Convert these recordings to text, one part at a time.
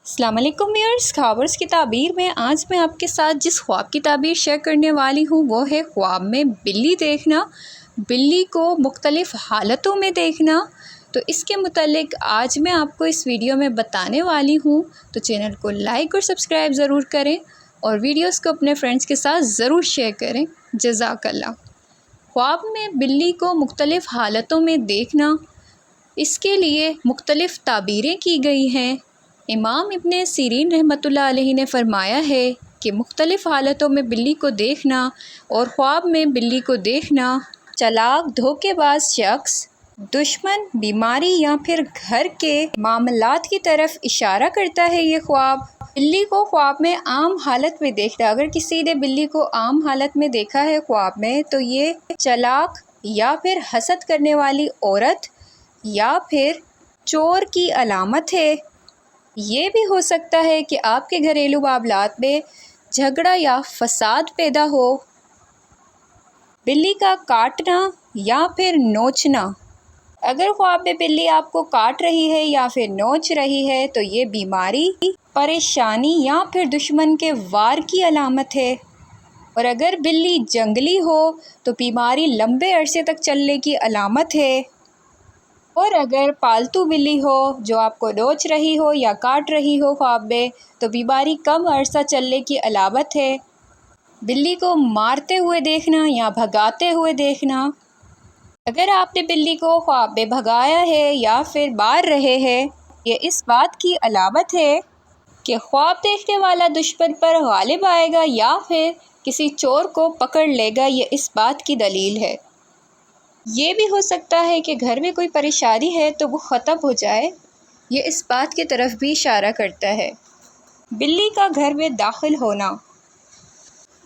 السلام علیکم ویئرز، خوابرز کی تعبیر میں آج میں آپ کے ساتھ جس خواب کی تعبیر شیئر کرنے والی ہوں وہ ہے خواب میں بلی دیکھنا، بلی کو مختلف حالتوں میں دیکھنا۔ تو اس کے متعلق آج میں آپ کو اس ویڈیو میں بتانے والی ہوں، تو چینل کو لائک اور سبسکرائب ضرور کریں اور ویڈیوز کو اپنے فرینڈز کے ساتھ ضرور شیئر کریں۔ جزاک اللہ۔ خواب میں بلی کو مختلف حالتوں میں دیکھنا، اس کے لیے مختلف تعبیریں کی گئی ہیں۔ امام ابن سیرین رحمۃ اللہ علیہ نے فرمایا ہے کہ مختلف حالتوں میں بلی کو دیکھنا اور خواب میں بلی کو دیکھنا چالاک، دھوکے باز شخص، دشمن، بیماری یا پھر گھر کے معاملات کی طرف اشارہ کرتا ہے۔ یہ خواب بلی کو خواب میں عام حالت میں دیکھنا، اگر کسی نے بلی کو عام حالت میں دیکھا ہے خواب میں تو یہ چالاک یا پھر حسد کرنے والی عورت یا پھر چور کی علامت ہے۔ یہ بھی ہو سکتا ہے کہ آپ کے گھریلو معاملات میں جھگڑا یا فساد پیدا ہو۔ بلی کا کاٹنا یا پھر نوچنا، اگر خواب میں بلی آپ کو کاٹ رہی ہے یا پھر نوچ رہی ہے تو یہ بیماری، پریشانی یا پھر دشمن کے وار کی علامت ہے۔ اور اگر بلی جنگلی ہو تو بیماری لمبے عرصے تک چلنے کی علامت ہے۔ اور اگر پالتو بلی ہو جو آپ کو نوچ رہی ہو یا کاٹ رہی ہو خواب میں تو بیماری کم عرصہ چلنے کی علامت ہے۔ بلی کو مارتے ہوئے دیکھنا یا بھگاتے ہوئے دیکھنا، اگر آپ نے بلی کو خواب میں بھگایا ہے یا پھر مار رہے ہیں، یہ اس بات کی علامت ہے کہ خواب دیکھنے والا دشمن پر غالب آئے گا یا پھر کسی چور کو پکڑ لے گا، یہ اس بات کی دلیل ہے۔ یہ بھی ہو سکتا ہے کہ گھر میں کوئی پریشانی ہے تو وہ ختم ہو جائے، یہ اس بات کی طرف بھی اشارہ کرتا ہے۔ بلی کا گھر میں داخل ہونا،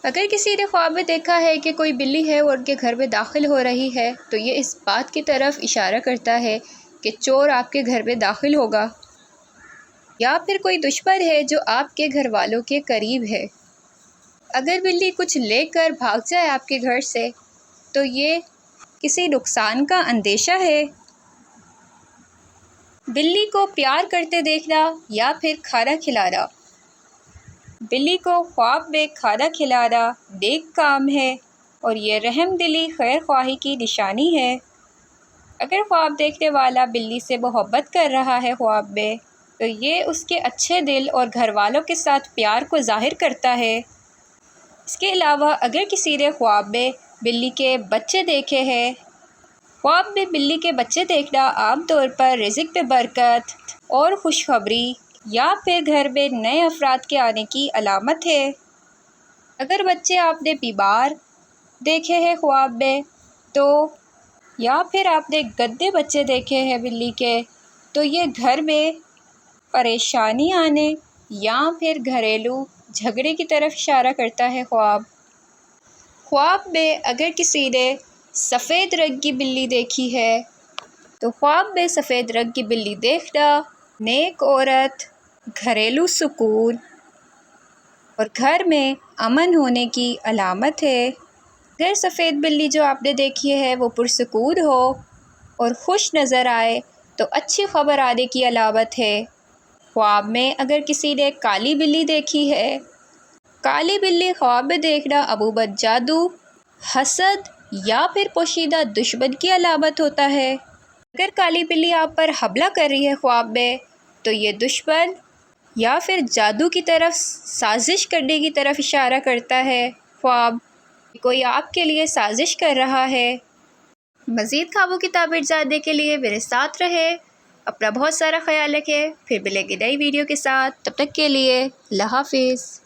اگر کسی نے خواب میں دیکھا ہے کہ کوئی بلی ہے اور ان کے گھر میں داخل ہو رہی ہے تو یہ اس بات کی طرف اشارہ کرتا ہے کہ چور آپ کے گھر میں داخل ہوگا یا پھر کوئی دشمن ہے جو آپ کے گھر والوں کے قریب ہے۔ اگر بلی کچھ لے کر بھاگ جائے آپ کے گھر سے تو یہ کسی نقصان کا اندیشہ ہے۔ بلی کو پیار کرتے دیکھنا یا پھر کھانا کھلانا، بلی کو خواب میں کھانا کھلانا نیک کام ہے اور یہ رحم دلی، خیر خواہی کی نشانی ہے۔ اگر خواب دیکھنے والا بلی سے محبت کر رہا ہے خواب میں تو یہ اس کے اچھے دل اور گھر والوں کے ساتھ پیار کو ظاہر کرتا ہے۔ اس کے علاوہ اگر کسی نے خواب میں بلی کے بچے دیکھے ہیں، خواب میں بلی کے بچے دیکھنا عام طور پر رزق میں برکت اور خوشخبری یا پھر گھر میں نئے افراد کے آنے کی علامت ہے۔ اگر بچے آپ نے بیمار دیکھے ہیں خواب میں تو یا پھر آپ نے گندے بچے دیکھے ہیں بلی کے تو یہ گھر میں پریشانی آنے یا پھر گھریلو جھگڑے کی طرف اشارہ کرتا ہے۔ خواب میں اگر کسی نے سفید رنگ کی بلی دیکھی ہے تو خواب میں سفید رنگ کی بلی دیکھنا نیک عورت، گھریلو سکون اور گھر میں امن ہونے کی علامت ہے۔ اگر سفید بلی جو آپ نے دیکھی ہے وہ پرسکون ہو اور خوش نظر آئے تو اچھی خبر آنے کی علامت ہے۔ خواب میں اگر کسی نے کالی بلی دیکھی ہے، کالی بلی خواب میں دیکھنا عموماً جادو، حسد یا پھر پوشیدہ دشمن کی علامت ہوتا ہے۔ اگر کالی بلی آپ پر حملہ کر رہی ہے خواب میں تو یہ دشمن یا پھر جادو کی طرف سازش کرنے کی طرف اشارہ کرتا ہے۔ خواب کوئی آپ کے لیے سازش کر رہا ہے۔ مزید خوابوں کی تعبیر جاننے کے لیے میرے ساتھ رہے، اپنا بہت سارا خیال رکھیں، پھر ملیں گے نئی ویڈیو کے ساتھ، تب تک کے لیے اللہ حافظ۔